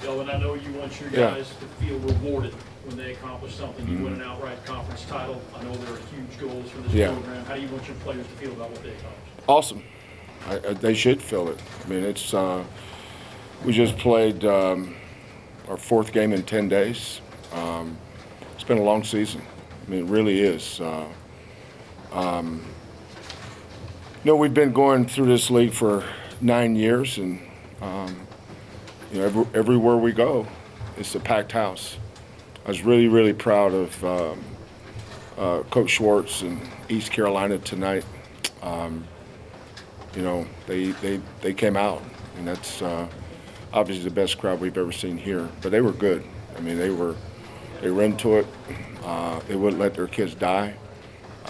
Kelvin, I know you want your guys to feel rewarded when they accomplish something. You win an outright conference title. I know there are huge goals for this program. How do you want your players to feel about what they accomplished? Awesome. They should feel it. I mean, it's we just played our fourth game in 10 days. It's been a long season. I mean, it really is. We've been going through this league for 9 years, and everywhere we go, it's a packed house. I was really, really proud of Coach Schwartz and East Carolina tonight. They came out, and that's obviously the best crowd we've ever seen here. But they were good. I mean, they were into it. They wouldn't let their kids die.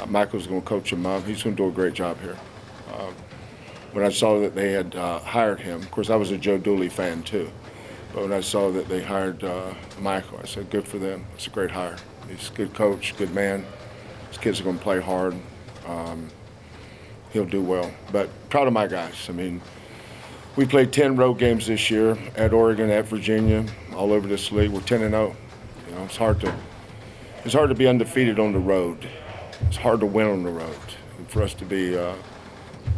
Michael's going to coach them up. He's going to do a great job here. When I saw that they had hired him, of course, I was a Joe Dooley fan too. But when I saw that they hired Michael, I said, good for them. It's a great hire. He's a good coach, good man. His kids are going to play hard. He'll do well. But proud of my guys. I mean, we played 10 road games this year at Oregon, at Virginia, all over this league. We're 10-0. It's hard to be undefeated on the road. It's hard to win on the road. And for us to be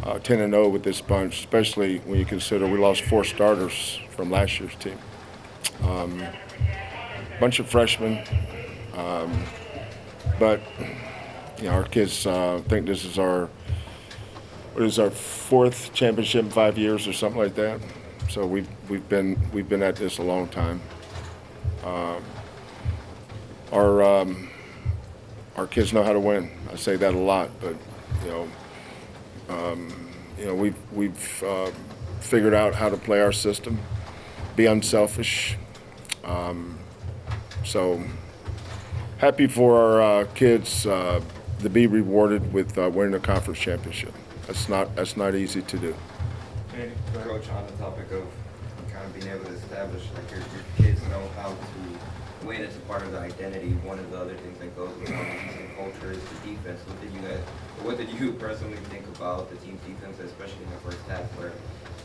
10-0 with this bunch, especially when you consider we lost 4 starters from last year's team. Bunch of freshmen, but our kids think this is our 4th championship in 5 years or something like that. So we've been at this a long time. Our kids know how to win. I say that a lot, but we've figured out how to play our system, be unselfish. So happy for our kids to be rewarded with winning a conference championship. That's not easy to do. Coach, on the topic of kind of being able to establish, like your kids know how to win as a part of the identity. One of the other things that goes with Houston culture is the defense. What did you personally think about the team's defense, especially in the first half, where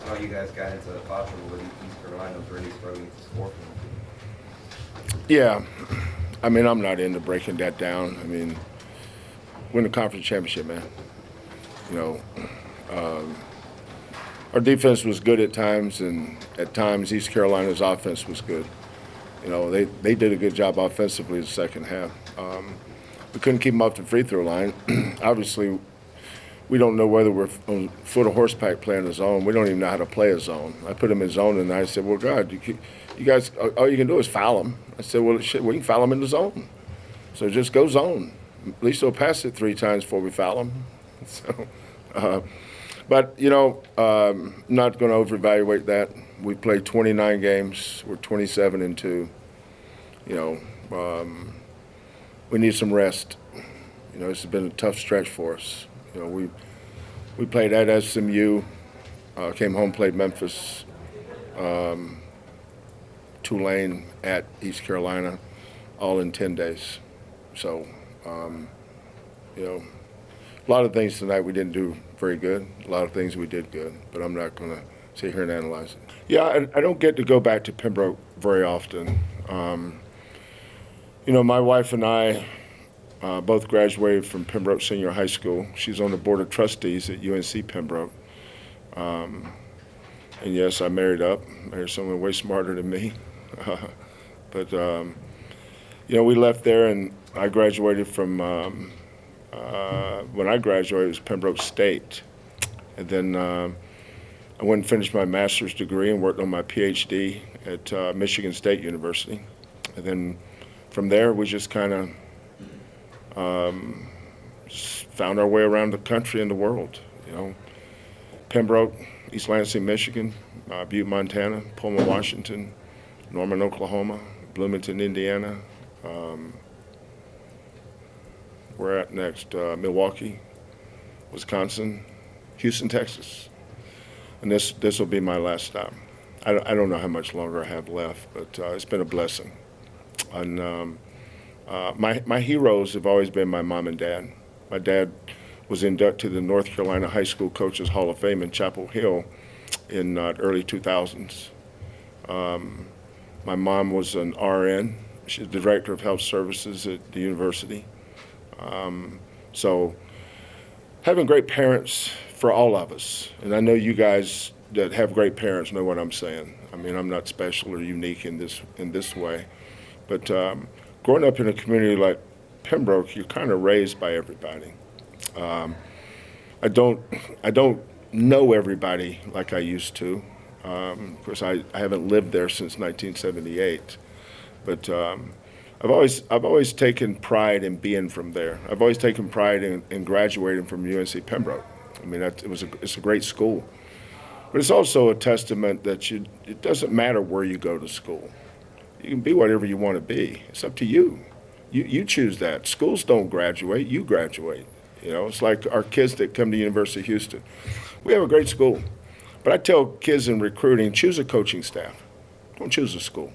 I know you guys got into the foul trouble, but East Carolina was really struggling to score from them? Yeah, I mean, I'm not into breaking that down. I mean, win the conference championship, man. Our defense was good at times, and at times East Carolina's offense was good. They did a good job offensively in the second half. We couldn't keep them off the free throw line. Obviously, we don't know whether we're on foot or horseback playing a zone. We don't even know how to play a zone. I put them in zone, and I said, well, God, you guys, all you can do is foul them. I said, well, shit, we can foul them in the zone. So just go zone. At least they'll pass it 3 times before we foul them. So, but, I'm not going to over-evaluate that. We played 29 games. We're 27-2. We need some rest. This has been a tough stretch for us. We played at SMU, came home, played Memphis, Tulane, at East Carolina, all in 10 days. So, a lot of things tonight we didn't do very good. A lot of things we did good, but I'm not going to sit here and analyze it. Yeah, I don't get to go back to Pembroke very often. My wife and I both graduated from Pembroke Senior High School. She's on the board of trustees at UNC Pembroke. And yes, I married up. Married someone way smarter than me. But we left there, and I graduated from. When I graduated, it was Pembroke State, and then I went and finished my master's degree and worked on my PhD at Michigan State University, and then from there we just kind of found our way around the country and the world. Pembroke, East Lansing, Michigan, Butte, Montana, Pullman, Washington, Norman, Oklahoma, Bloomington, Indiana. We're at next Milwaukee, Wisconsin, Houston, Texas, and this will be my last stop. I don't know how much longer I have left, but it's been a blessing. And my heroes have always been my mom and dad. My dad was inducted to the North Carolina High School Coaches Hall of Fame in Chapel Hill in early 2000s. My mom was an RN. She's the director of health services at the university. So having great parents for all of us, and I know you guys that have great parents know what I'm saying. I mean, I'm not special or unique in this way, but growing up in a community like Pembroke, you're kind of raised by everybody. I don't know everybody like I used to. Of course, I haven't lived there since 1978, but I've always taken pride in being from there. I've always taken pride in graduating from UNC Pembroke. I mean, it's a great school, but it's also a testament that it doesn't matter where you go to school. You can be whatever you want to be. It's up to you. You choose that. Schools don't graduate. You graduate. You know, it's like our kids that come to University of Houston. We have a great school, but I tell kids in recruiting, choose a coaching staff. Don't choose a school.